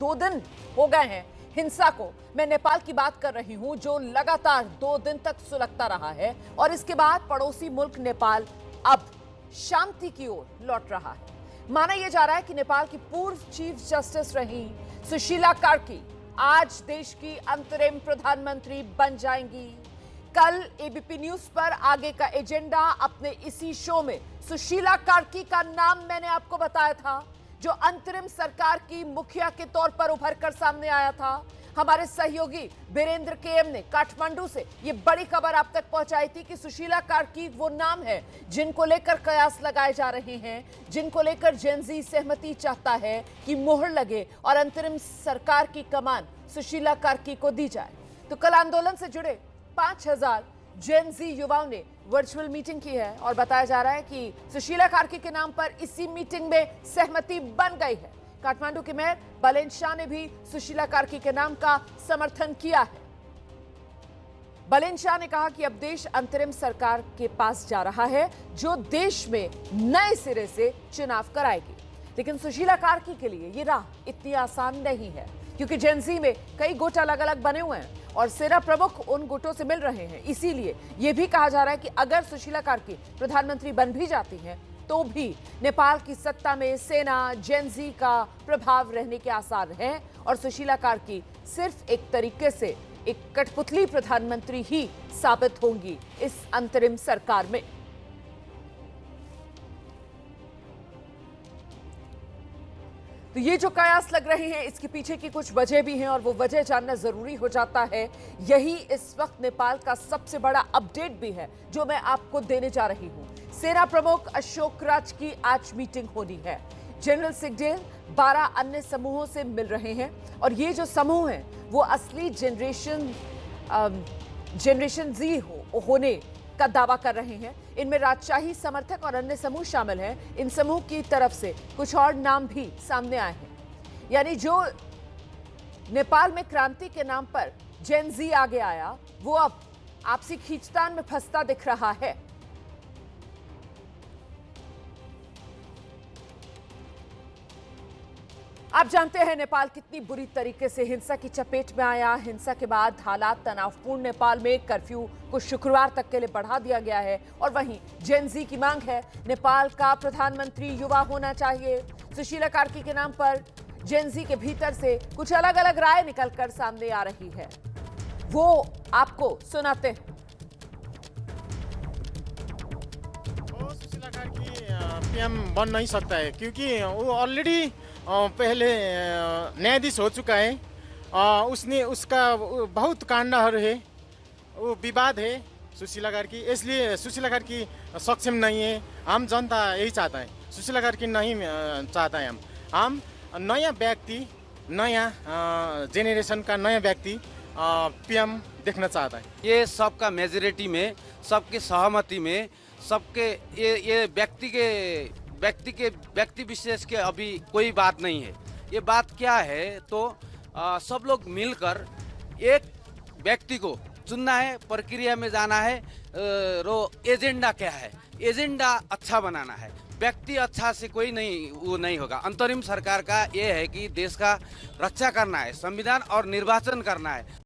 2 दिन हो गए हैं हिंसा को। मैं नेपाल की बात कर रही हूं, जो लगातार 2 दिन तक सुलगता रहा है और इसके बाद पड़ोसी मुल्क नेपाल अब शांति की ओर लौट रहा है। माना यह जा रहा है कि नेपाल की पूर्व चीफ जस्टिस रही सुशीला कार्की आज देश की अंतरिम प्रधानमंत्री बन जाएंगी। कल एबीपी न्यूज पर आगे का एजेंडा अपने इसी शो में सुशीला कार्की का नाम मैंने आपको बताया था, जो अंतरिम सरकार की मुखिया के तौर पर उभर कर सामने आया था। हमारे सहयोगी वीरेंद्र केएम ने काठमांडू से यह बड़ी खबर आप तक पहुंचाई थी कि सुशीला कार्की वो नाम है जिनको लेकर कयास लगाए जा रहे हैं, जिनको लेकर जेनजी सहमति चाहता है कि मोहर लगे और अंतरिम सरकार की कमान सुशीला कार्की को दी जाए। तो कल आंदोलन से जुड़े 5000 जेनजी युवाओं ने वर्चुअल मीटिंग की है और बताया जा रहा है कि सुशीला कार्की के नाम पर इसी मीटिंग में सहमति बन गई है। काठमांडू के मेयर बलेन शाह ने भी सुशीला कार्की के नाम का समर्थन किया है। बलेन शाह ने कहा कि अब देश अंतरिम सरकार के पास जा रहा है, जो देश में नए सिरे से चुनाव कराएगी। लेकिन सुशीला कार्की के लिए ये राह इतनी आसान नहीं है, क्योंकि जेनजी में कई गुट अलग अलग बने हुए हैं और सेना प्रमुख उन गुटों से मिल रहे हैं। इसीलिए यह भी कहा जा रहा है कि अगर सुशीला कार्की प्रधानमंत्री बन भी जाती हैं तो भी नेपाल की सत्ता में सेना जेनजी का प्रभाव रहने के आसार हैं और सुशीला कार्की सिर्फ एक तरीके से एक कठपुतली प्रधानमंत्री ही साबित होंगी इस अंतरिम सरकार में। तो ये जो कयास लग रहे हैं, इसके पीछे की कुछ वजह भी हैं और वो वजह जानना जरूरी हो जाता है। यही इस वक्त नेपाल का सबसे बड़ा अपडेट भी है जो मैं आपको देने जा रही हूं। सेना प्रमुख अशोक राज की आज मीटिंग होनी है। जनरल सिगडेल 12 अन्य समूहों से मिल रहे हैं और ये जो समूह हैं वो असली जनरेशन जी होने का दावा कर रहे हैं। इनमें राजशाही समर्थक और अन्य समूह शामिल हैं। इन समूह की तरफ से कुछ और नाम भी सामने आए हैं, यानी जो नेपाल में क्रांति के नाम पर जेन जी आगे आया वो अब आपसी खींचतान में फंसता दिख रहा है। आप जानते हैं नेपाल कितनी बुरी तरीके से हिंसा की चपेट में आया। हिंसा के बाद हालात तनावपूर्ण नेपाल में कर्फ्यू को शुक्रवार तक के लिए बढ़ा दिया गया है और वहीं जेनजी की मांग है नेपाल का प्रधानमंत्री युवा होना चाहिए। सुशीला कार्की के नाम पर जेनजी के भीतर से कुछ अलग अलग राय निकलकर सामने आ रही है, वो आपको सुनाते हैं। सुशीला कार्की पीएम बन नहीं सकता है क्योंकि वो ऑलरेडी पहले न्यायाधीश हो चुका है। उसका बहुत कांडहरू है, वो विवाद है सुशीला कार्की, इसलिए सुशीला कार्की सक्षम नहीं है। हम जनता यही चाहता है, सुशीला कार्की नहीं चाहता है। हम नया व्यक्ति, नया जेनरेशन का नया व्यक्ति पीएम देखना चाहता है। ये सबका मेजोरिटी में, सबके सहमति में, सबके ये व्यक्ति विशेष के अभी कोई बात नहीं है। ये बात क्या है तो सब लोग मिलकर एक व्यक्ति को चुनना है, प्रक्रिया में जाना है। एजेंडा क्या है, एजेंडा अच्छा बनाना है। व्यक्ति अच्छा से कोई नहीं होगा। अंतरिम सरकार का ये है कि देश का रक्षा करना है, संविधान और निर्वाचन करना है।